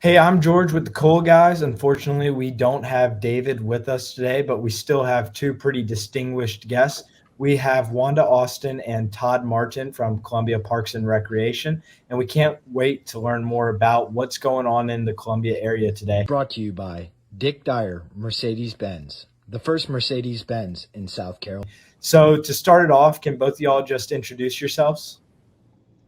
Hey, I'm George with the Coal Guys. Unfortunately, we don't have David with us today, but we still have two pretty distinguished guests. We have Wanda Austin and Todd Martin from Columbia Parks and Recreation, and we can't wait to learn more about what's going on in the Columbia area today. Brought to you by Dick Dyer, Mercedes-Benz, the first Mercedes-Benz in South Carolina. So, to start it off, can both of y'all just introduce yourselves?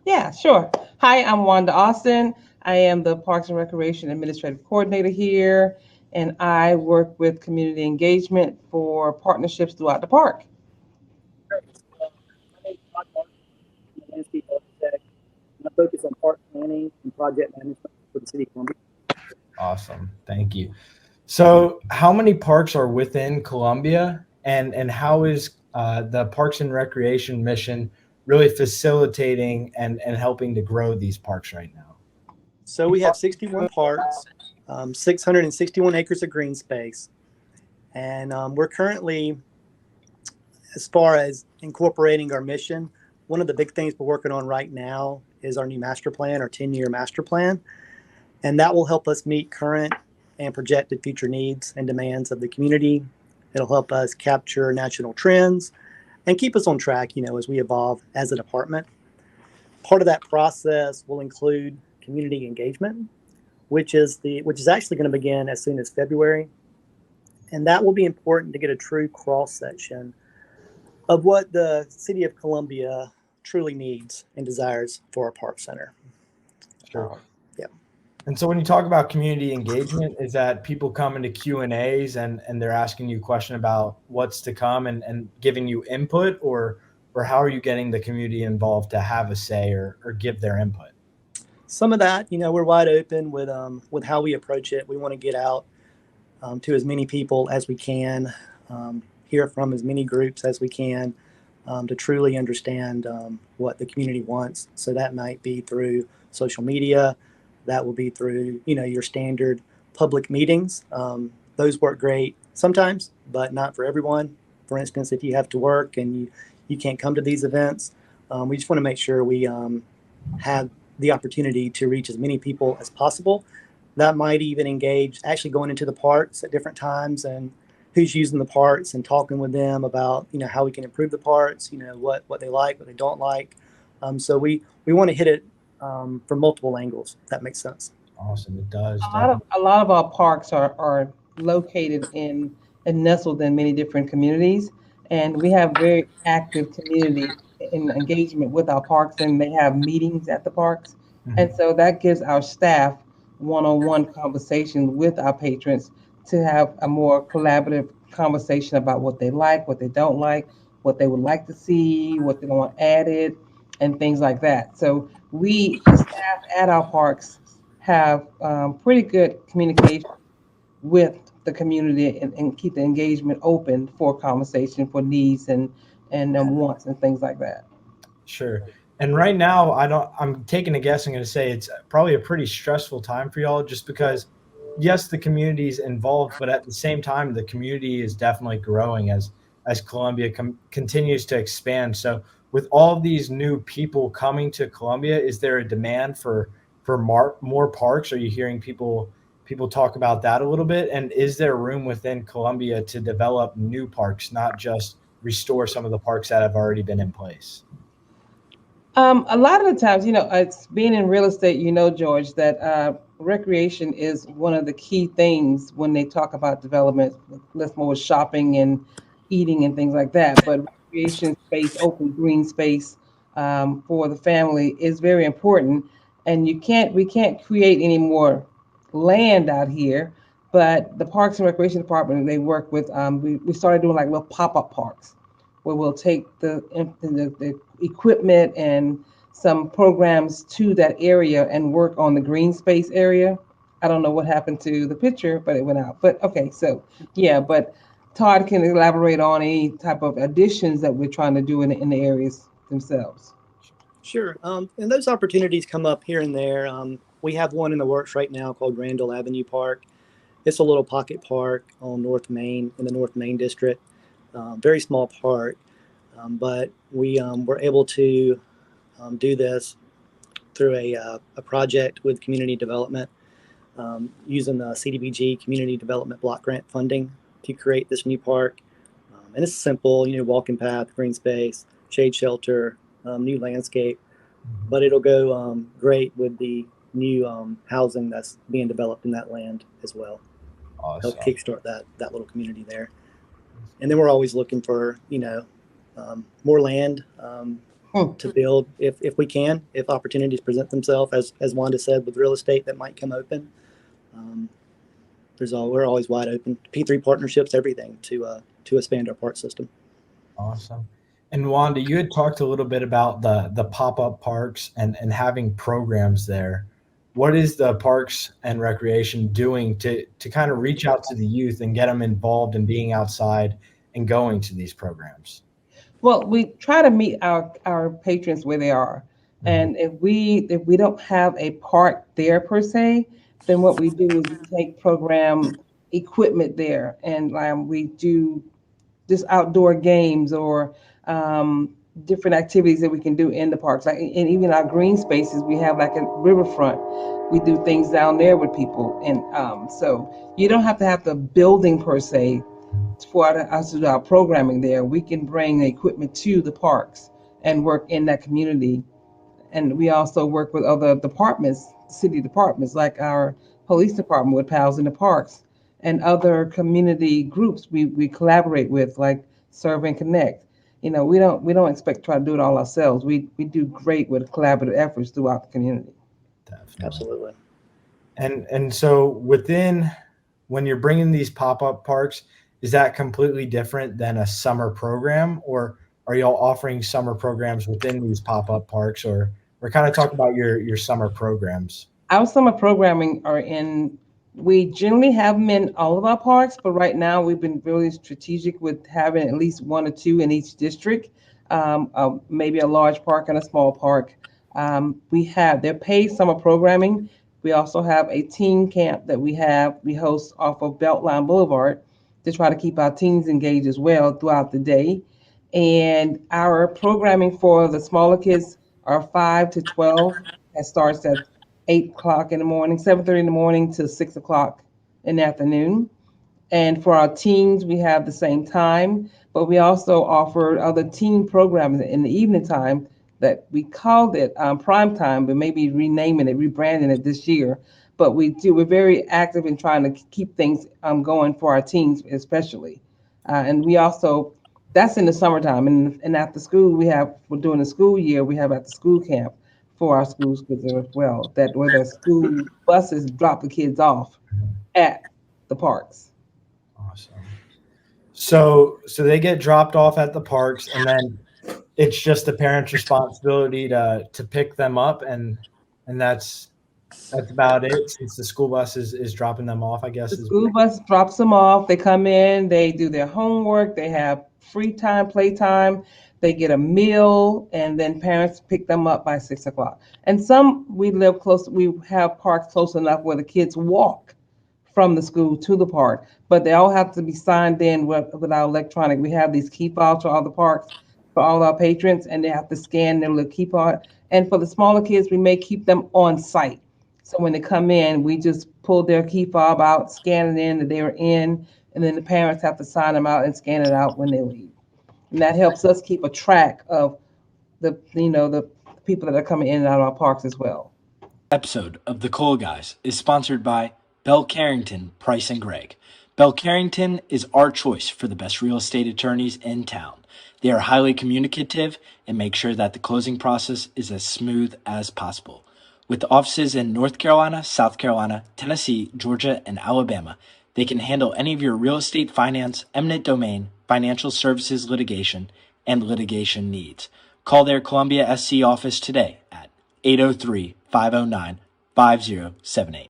Yeah, sure. Hi, I'm Wanda Austin. I am the Parks and Recreation Administrative Coordinator here, and I work with community engagement for partnerships throughout the park. My name is Todd Martin. I'm a landscape architect, and I focus on park planning and project management for the city of Columbia. Awesome. Thank you. So, how many parks are within Columbia, and how is the Parks and Recreation mission really facilitating and helping to grow these parks right now? So we have 61 parks, 661 acres of green space, and we're currently, as far as incorporating our mission, one of the big things we're working on right now is our new master plan, our 10-year master plan, and that will help us meet current and projected future needs and demands of the community. It'll help us capture national trends and keep us on track, as we evolve as a department. Part of that process will include community engagement, which is actually going to begin as soon as February. And that will be important to get a true cross section of what the city of Columbia truly needs and desires for our park center. Sure. Yeah. And so when you talk about community engagement, is that people come into Q&As and they're asking you a question about what's to come and giving you input, or how are you getting the community involved to have a say or give their input? Some of that, we're wide open with how we approach it. We want to get out to as many people as we can, hear from as many groups as we can, to truly understand what the community wants. So that might be through social media. That will be through, your standard public meetings. Those work great sometimes, but not for everyone. For instance, if you have to work and you can't come to these events, we just want to make sure we have the opportunity to reach as many people as possible. That might even engage actually going into the parks at different times and who's using the parks and talking with them about, how we can improve the parks, what they like, what they don't like. So we want to hit it from multiple angles. If that makes sense. Awesome. It does. A lot of our parks are located in and nestled in many different communities, and we have very active community in engagement with our parks, and they have meetings at the parks, and Mhm. so that gives our staff one-on-one conversation with our patrons to have a more collaborative conversation about what they like, what they don't like, what they would like to see, what they want added, and things like that. So the staff at our parks have pretty good communication with the community and keep the engagement open for conversation for needs and wants and things like that. Sure. And right now, I'm taking a guess. I'm going to say it's probably a pretty stressful time for y'all just because, yes, the community is involved, but at the same time, the community is definitely growing as Columbia continues to expand. So with all of these new people coming to Columbia, is there a demand for more parks? Are you hearing people talk about that a little bit? And is there room within Columbia to develop new parks, not just restore some of the parks that have already been in place? A lot of the times, it's being in real estate, George, that recreation is one of the key things when they talk about development. Less more shopping and eating and things like that. But recreation space, open green space for the family is very important. And we can't create any more land out here. But the Parks and Recreation Department, they work with, we started doing like little pop-up parks where we'll take the equipment and some programs to that area and work on the green space area. I don't know what happened to the picture, but it went out. But okay, so yeah, but Todd can elaborate on any type of additions that we're trying to do in the areas themselves. Sure. And those opportunities come up here and there. We have one in the works right now called Randall Avenue Park. It's a little pocket park on North Main in the North Main district. Very small park, but we were able to do this through a project with community development. using the CDBG Community Development Block Grant funding to create this new park. And it's simple, walking path, green space, shade shelter, new landscape, but it'll go great with the new housing that's being developed in that land as well. Awesome. Help kickstart that little community there. And then we're always looking for, more land to build if we can, if opportunities present themselves, as Wanda said, with real estate that might come open. We're always wide open. P3 partnerships, everything to expand our park system. Awesome. And Wanda, you had talked a little bit about the pop-up parks and having programs there. What is the Parks and Recreation doing to kind of reach out to the youth and get them involved in being outside and going to these programs? Well, we try to meet our patrons where they are. And if we don't have a park there per se, then what we do is we take program equipment there, and we do just outdoor games or different activities that we can do in the parks. Like, and even our green spaces, we have like a riverfront. We do things down there with people, and so you don't have to have the building per se for us to do our programming there. We can bring the equipment to the parks and work in that community. And we also work with other departments, city departments, like our police department with Pals in the Parks, and other community groups we collaborate with, like Serve and Connect. We don't expect to try to do it all ourselves. We do great with collaborative efforts throughout the community. Definitely. Absolutely. And so when you're bringing these pop-up parks, is that completely different than a summer program, or are y'all offering summer programs within these pop-up parks, or kind of talk about your summer programs? Our summer programming we generally have them in all of our parks, but right now we've been really strategic with having at least one or two in each district, maybe a large park and a small park. They're paid summer programming. We also have a teen camp that we host off of Beltline Boulevard to try to keep our teens engaged as well throughout the day. And our programming for the smaller kids are 5 to 12. That starts at 8 o'clock in the morning, 7:30 in the morning to 6 o'clock in the afternoon. And for our teens, we have the same time, but we also offer other teen programs in the evening time that we called it prime time, but maybe rebranding it this year. But we're very active in trying to keep things going for our teens, especially. And we also, that's in the summertime. And after school, we're doing the school year, we have after school camp for our schools as well, where the school buses drop the kids off at the parks. Awesome. So they get dropped off at the parks, and then it's just the parents' responsibility to pick them up, and that's about it, since the school bus is dropping them off, I guess. The school bus drops them off. They come in, they do their homework, they have free time, playtime, they get a meal, and then parents pick them up by 6 o'clock. And we live close, we have parks close enough where the kids walk from the school to the park, but they all have to be signed in with our electronic. We have these key fobs for all the parks, for all our patrons, and they have to scan their little key fob. And for the smaller kids, we may keep them on site. So when they come in, we just pull their key fob out, scan it in that they were in, and then the parents have to sign them out and scan it out when they leave. And that helps us keep a track of the people that are coming in and out of our parks as well. Episode of The Coal Guys is sponsored by Bell Carrington, Price and Gregg. Bell Carrington is our choice for the best real estate attorneys in town. They are highly communicative and make sure that the closing process is as smooth as possible. With offices in North Carolina, South Carolina, Tennessee, Georgia, and Alabama, they can handle any of your real estate, finance, eminent domain, financial services litigation, and litigation needs. Call their Columbia SC office today at 803-509-5078.